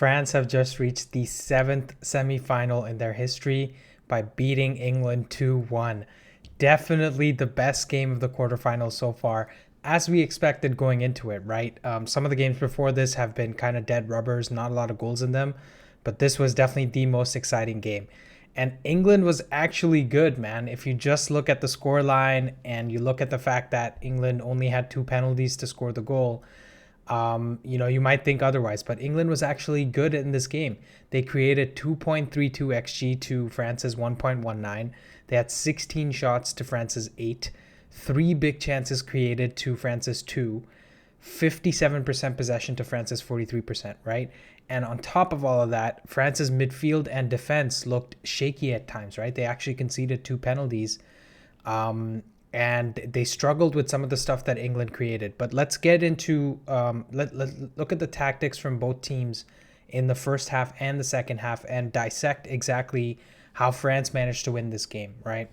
France have just reached the seventh semifinal in their history by beating England 2-1. Definitely the best game of the quarterfinals so far, as we expected going into it, right? Some of the games before this have been kind of dead rubbers, not a lot of goals in them, but this was definitely the most exciting game. And England was actually good, man. If you just look at the score line and you look at the fact that England only had two penalties to score the goal, you might think otherwise, but England was actually good in this game. They created 2.32 xG to France's 1.19. They had 16 shots to France's 8, three big chances created to France's 2, 57% possession to France's 43%, right? And on top of all of that, France's midfield and defense looked shaky at times, right? They actually conceded two penalties. And they struggled with some of the stuff that England created. But let's get into let's look at the tactics from both teams in the first half and the second half and dissect exactly how France managed to win this game, right?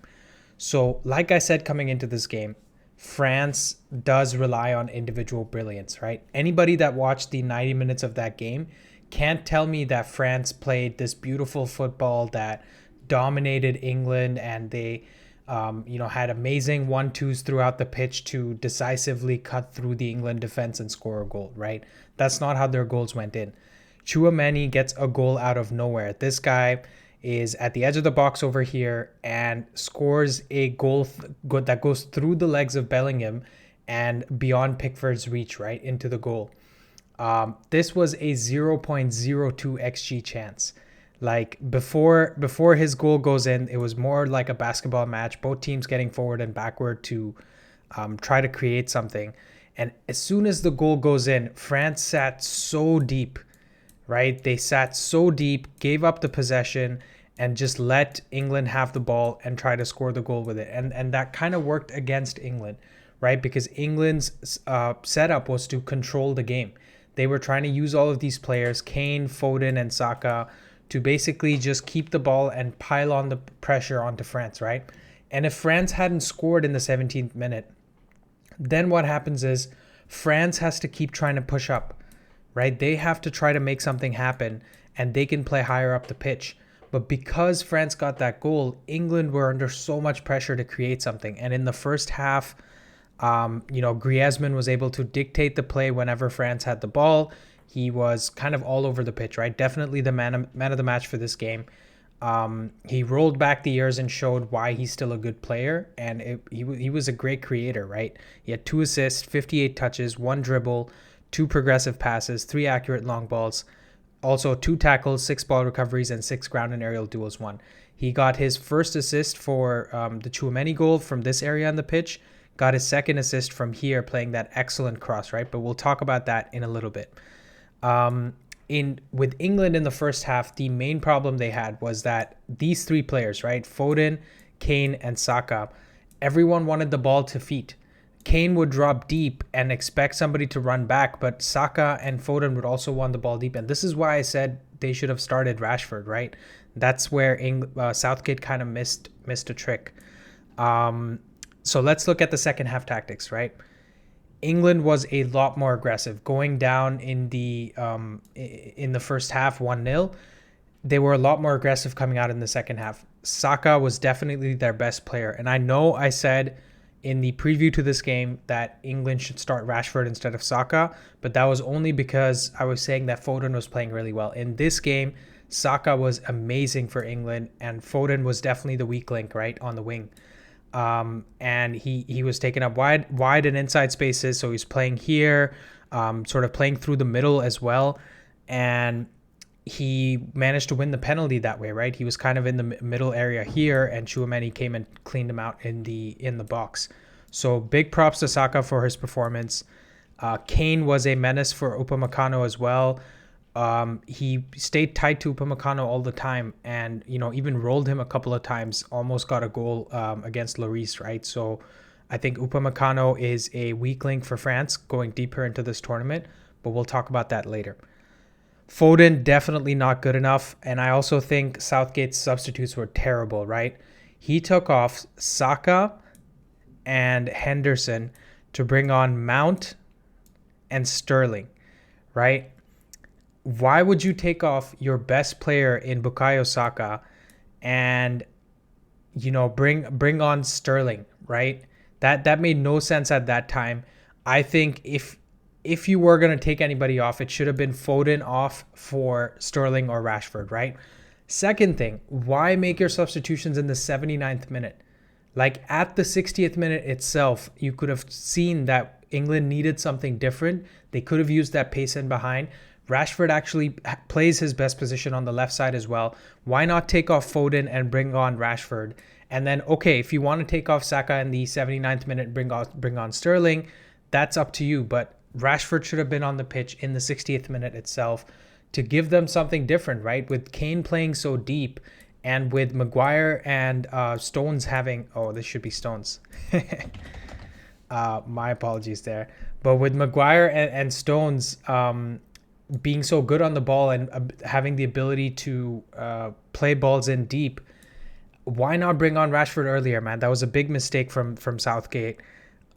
So, like I said coming into this game, France does rely on individual brilliance, right? Anybody that watched the 90 minutes of that game can't tell me that France played this beautiful football that dominated England and they had amazing 1-2s throughout the pitch to decisively cut through the England defense and score a goal, right? That's not how their goals went in. Tchouaméni gets a goal out of nowhere. This guy is at the edge of the box over here and scores a goal that goes through the legs of Bellingham and beyond Pickford's reach, right, into the goal. This was a 0.02 xG chance. Like before his goal goes in, it was more like a basketball match, both teams getting forward and backward to try to create something. And as soon as the goal goes in, France sat so deep, right? They sat so deep, gave up the possession, and just let England have the ball and try to score the goal with it. And that kind of worked against England, right? Because England's setup was to control the game. They were trying to use all of these players, Kane, Foden, and Saka, to basically just keep the ball and pile on the pressure onto France, right? And if France hadn't scored in the 17th minute, then what happens is France has to keep trying to push up, right? They have to try to make something happen and they can play higher up the pitch. But because France got that goal, England were under so much pressure to create something. And in the first half, Griezmann was able to dictate the play whenever France had the ball. He was kind of all over the pitch, right? Definitely the man of the match for this game. He rolled back the years and showed why he's still a good player. And he was a great creator, right? He had 2 assists, 58 touches, 1 dribble, 2 progressive passes, 3 accurate long balls, also 2 tackles, 6 ball recoveries, and 6 ground and aerial duels won. He got his first assist for the Tchouaméni goal from this area on the pitch, got his second assist from here playing that excellent cross, right? But we'll talk about that in a little bit. With England in the first half, the main problem they had was that these 3 players, right, Foden, Kane, and Saka, everyone wanted the ball to feet. Kane would drop deep and expect somebody to run back, but Saka and Foden would also want the ball deep, and this is why I said they should have started Rashford, right? That's where Southgate kind of missed a trick. So let's look at the second half tactics, right? England was a lot more aggressive, going down in the first half 1-0. They were a lot more aggressive coming out in the second half. Saka was definitely their best player, and I know I said in the preview to this game that England should start Rashford instead of Saka, but that was only because I was saying that Foden was playing really well. In this game, Saka was amazing for England, and Foden was definitely the weak link, right, on the wing. And he was taken up wide and inside spaces, so he's playing here, sort of playing through the middle as well, and he managed to win the penalty that way, right? He was kind of in the middle area here, and Tchouaméni came and cleaned him out in the box. So big props to Saka for his performance. Kane was a menace for Upamecano as well. He stayed tight to Upamecano all the time and, even rolled him a couple of times, almost got a goal against Lloris, right? So I think Upamecano is a weak link for France going deeper into this tournament, but we'll talk about that later. Foden, definitely not good enough. And I also think Southgate's substitutes were terrible, right? He took off Saka and Henderson to bring on Mount and Sterling, right? why would you take off your best player in Bukayo Saka and bring on Sterling, right? That made no sense at that time. I think if you were going to take anybody off, it should have been Foden off for Sterling or Rashford, right? Second thing, why make your substitutions in the 79th minute? Like at the 60th minute itself, you could have seen that England needed something different. They could have used that pace in behind. Rashford actually plays his best position on the left side as well. Why not take off Foden and bring on Rashford? And then, okay, if you want to take off Saka in the 79th minute, bring on Sterling, that's up to you. But Rashford should have been on the pitch in the 60th minute itself to give them something different, right? With Kane playing so deep and with Maguire and Stones having... Oh, this should be Stones. My apologies there. But with Maguire and Stones being so good on the ball and having the ability to play balls in deep, why not bring on Rashford earlier, man? That was a big mistake from Southgate.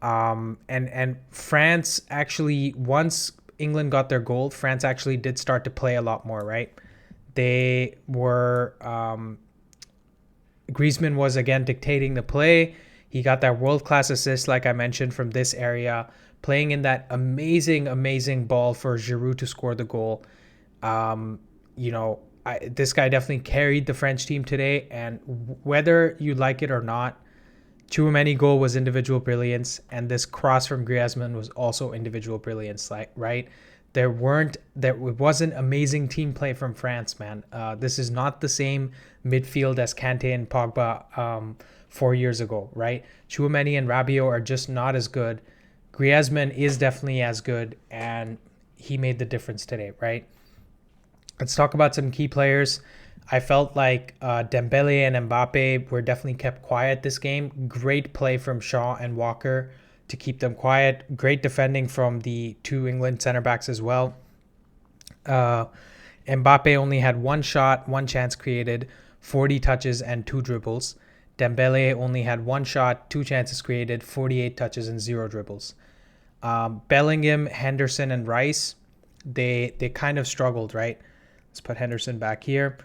And France actually, once England got their goal, France actually did start to play a lot more, right? They were... Griezmann was again dictating the play. He got that world-class assist, like I mentioned, from this area, playing in that amazing ball for Giroud to score the goal. This guy definitely carried the French team today, and whether you like it or not, Tchouaméni goal was individual brilliance, and this cross from Griezmann was also individual brilliance, right? It wasn't amazing team play from France, man. This is not the same midfield as Kanté and Pogba 4 years ago, right? Tchouaméni and Rabiot are just not as good. Griezmann is definitely as good, and he made the difference today, right? Let's talk about some key players. I felt like Dembele and Mbappe were definitely kept quiet this game. Great play from Shaw and Walker to keep them quiet. Great defending from the two England center backs as well. Mbappe only had one shot, one chance created, 40 touches and 2 dribbles. Dembele only had one shot, 2 chances created, 48 touches and 0 dribbles. Bellingham, Henderson, and Rice, they kind of struggled, right? Let's put Henderson back here.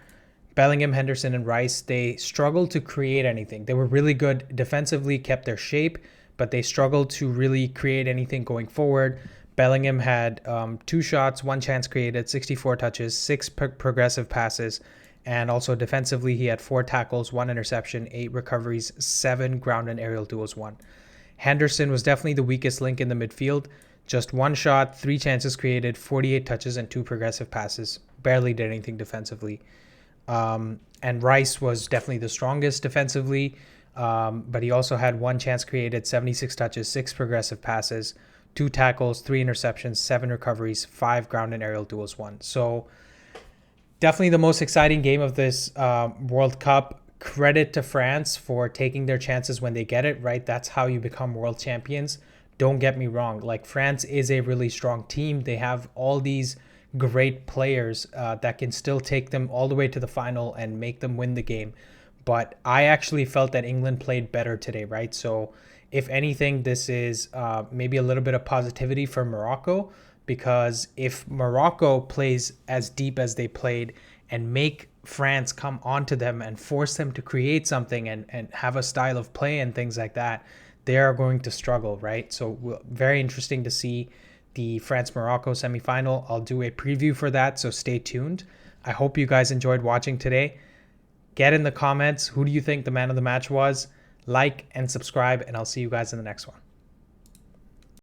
Bellingham, Henderson, and Rice, they struggled to create anything. They were really good defensively, kept their shape, but they struggled to really create anything going forward. Bellingham had 2 shots, 1 chance created, 64 touches, 6 progressive passes, and also defensively he had 4 tackles, 1 interception, 8 recoveries, 7 ground and aerial duels won. Henderson was definitely the weakest link in the midfield. Just 1 shot, 3 chances created, 48 touches, and 2 progressive passes. Barely did anything defensively. And Rice was definitely the strongest defensively, but he also had 1 chance created, 76 touches, 6 progressive passes, 2 tackles, 3 interceptions, 7 recoveries, 5 ground and aerial duels won. So definitely the most exciting game of this World Cup. Credit to France for taking their chances when they get it, right? That's how you become world champions. Don't get me wrong. Like, France is a really strong team. They have all these great players that can still take them all the way to the final and make them win the game. But I actually felt that England played better today, right? So if anything, this is maybe a little bit of positivity for Morocco, because if Morocco plays as deep as they played and make France come onto them and force them to create something and have a style of play and things like that, they are going to struggle, right? So very interesting to see the France-Morocco semifinal. I'll do a preview for that, so stay tuned. I hope you guys enjoyed watching today. Get in the comments, who do you think the man of the match was? Like and subscribe, and I'll see you guys in the next one.